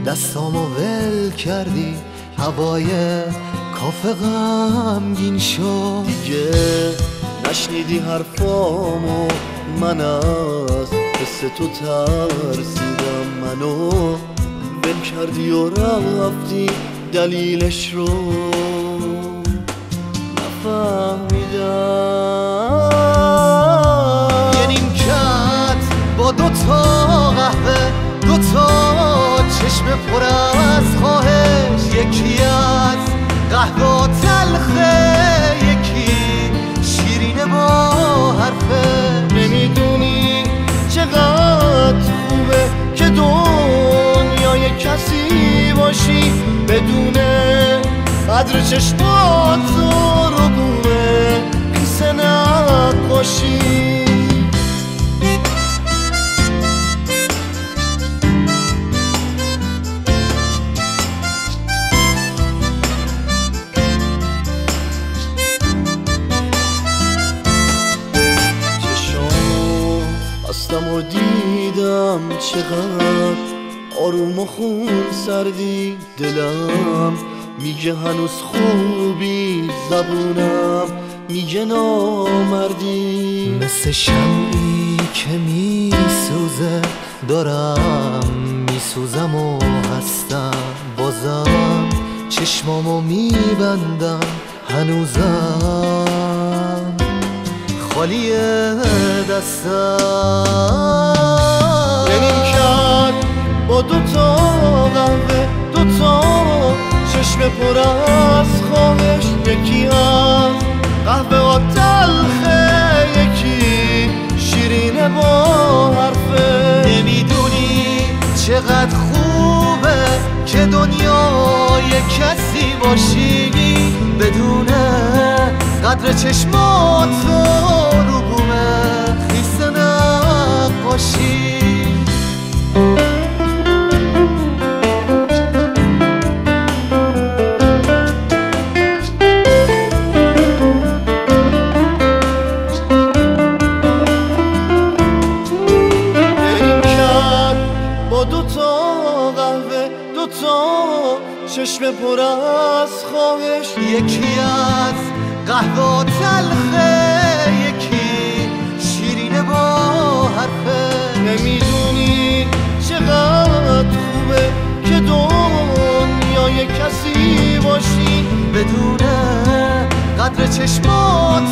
دستامو ول کردی، هوای کافه غمگین شد. دیگه نشنیدی حرفامو، من از حس تو ترسیدم. منو ول کردی و رفتی، دلیلش رو نفهمیدم. یه نیمکت با دوتا قهوه، دوتا چشم پر از خواهش، یکی از قهوه تلخه، یکی شیرینه با حرفه. نمیدونی چقدر خوبه که دنیای کسی باشی بدون قدر چشمات رو بومه قصه نقاشی. هستم و دیدم چقدر آروم و خون سردی، دلم میگه هنوز خوبی، زبونم میگه نامردی. مثل شمعی که میسوزه دارم میسوزم و هستم، بازم چشمامو میبندم هنوزم خالی دستم. یه نیمکت با دوتا قهوه، دوتا چشم پر از خواهش، یکی از قهوه ها تلخه، یکی شیرینه با حرفه. نمیدونی چقدر خوبه که دنیای کسی باشی بدون قدر چشمات رو بومه خیسه نقاشی. با دوتا قهوه، دوتا چشم پر از خواهش، یکی از قهوه تلخه، یکی شیرینه با حرفه. نمیدونی چقدر خوبه که دنیای کسی باشی بدون قدر چشمات